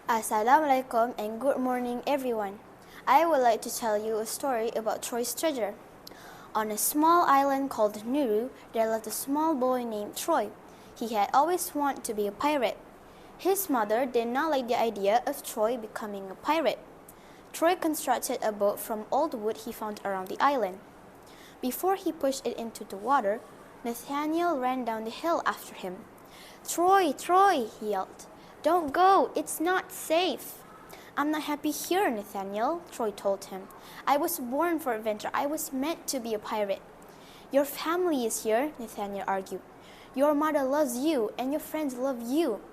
Assalamualaikum and good morning everyone. I would like to tell you a story about Troy's treasure. On a small island called Nuru, there lived a small boy named Troy. He had always wanted to be a pirate. His mother did not like the idea of Troy becoming a pirate. Troy constructed a boat from old wood he found around the island. Before he pushed it into the water, Nathaniel ran down the hill after him. "Troy, Troy," he yelled. "Don't go, it's not safe." "I'm not happy here, Nathaniel," Troy told him. "I was born for adventure. I was meant to be a pirate." "Your family is here," Nathaniel argued. "Your mother loves you, and your friends love you."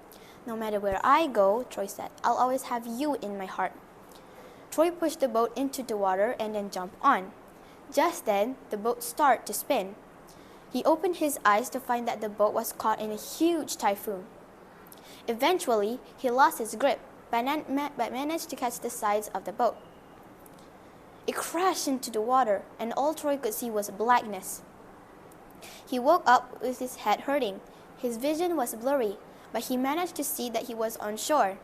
"No matter where I go," Troy said, "I'll always have you in my heart." Troy pushed the boat into the water and then jumped on. Just then, the boat started to spin. He opened his eyes to find that the boat was caught in a huge typhoon. Eventually, he lost his grip, but managed to catch the sides of the boat. It crashed into the water, and all Troy could see was blackness. He woke up with his head hurting. His vision was blurry, but he managed to see that he was on shore.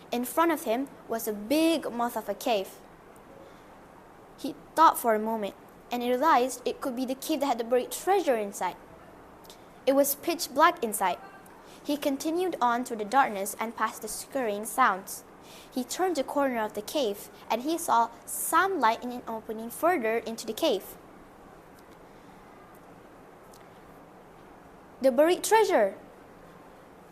In front of him was a big mouth of a cave. He thought for a moment, and realized it could be the cave that had the buried treasure inside. It was pitch black inside. He continued on through the darkness and past the scurrying sounds. He turned the corner of the cave, and he saw some light in an opening further into the cave. The buried treasure!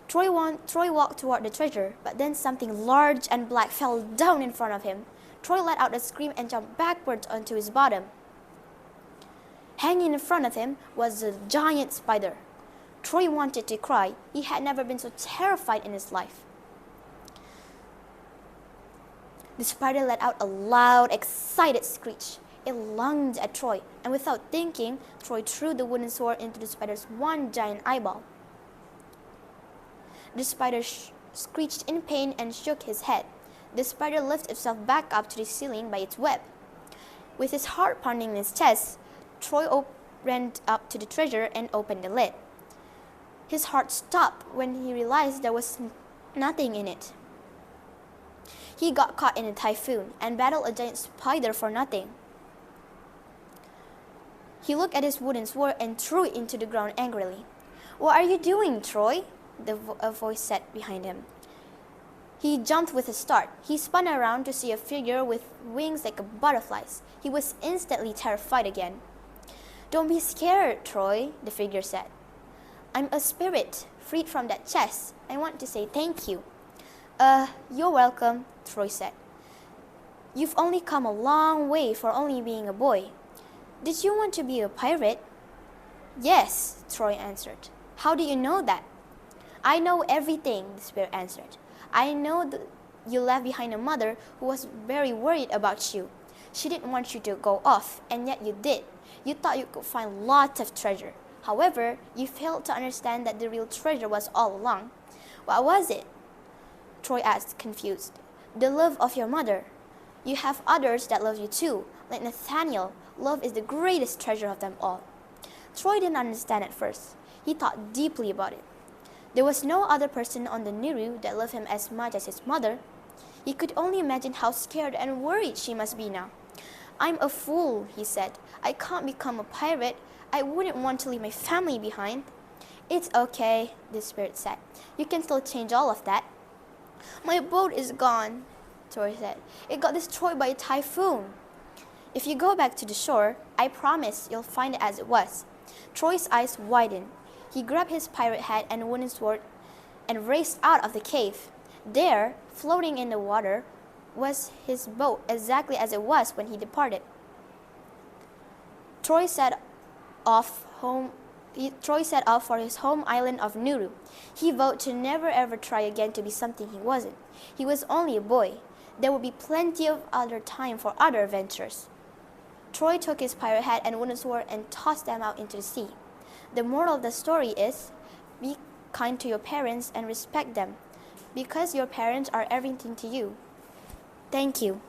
Troy walked toward the treasure, but then something large and black fell down in front of him. Troy let out a scream and jumped backwards onto his bottom. Hanging in front of him was a giant spider. Troy wanted to cry. He had never been so terrified in his life. The spider let out a loud, excited screech. It lunged at Troy, and without thinking, Troy threw the wooden sword into the spider's one giant eyeball. The spider screeched in pain and shook his head. The spider lifted itself back up to the ceiling by its web. With his heart pounding in his chest, Troy ran up to the treasure and opened the lid. His heart stopped when he realized there was nothing in it. He got caught in a typhoon and battled a giant spider for nothing. He looked at his wooden sword and threw it into the ground angrily. "What are you doing, Troy?" a voice said behind him. He jumped with a start. He spun around to see a figure with wings like a butterfly's. He was instantly terrified again. "Don't be scared, Troy," the figure said. "I'm a spirit, freed from that chest. I want to say thank you." You're welcome," Troy said. "You've only come a long way for only being a boy. Did you want to be a pirate?" "Yes," Troy answered. "How do you know that?" "I know everything," the spirit answered. "I know that you left behind a mother who was very worried about you. She didn't want you to go off, and yet you did. You thought you could find lots of treasure. However, you failed to understand that the real treasure was all along." "What was it?" Troy asked, confused. "The love of your mother. You have others that love you too, like Nathaniel. Love is the greatest treasure of them all." Troy didn't understand at first. He thought deeply about it. There was no other person on the Nuru that loved him as much as his mother. He could only imagine how scared and worried she must be now. "I'm a fool," he said. "I can't become a pirate. I wouldn't want to leave my family behind." "It's okay," the spirit said. "You can still change all of that." "My boat is gone," Troy said. "It got destroyed by a typhoon." "If you go back to the shore, I promise you'll find it as it was." Troy's eyes widened. He grabbed his pirate hat and wooden sword and raced out of the cave. There, floating in the water, was his boat exactly as it was when he departed. Troy set off for his home island of Nuru. He vowed to never ever try again to be something he wasn't. He was only a boy. There would be plenty of other time for other adventures. Troy took his pirate hat and wooden sword and tossed them out into the sea. The moral of the story is, be kind to your parents and respect them, because your parents are everything to you. Thank you.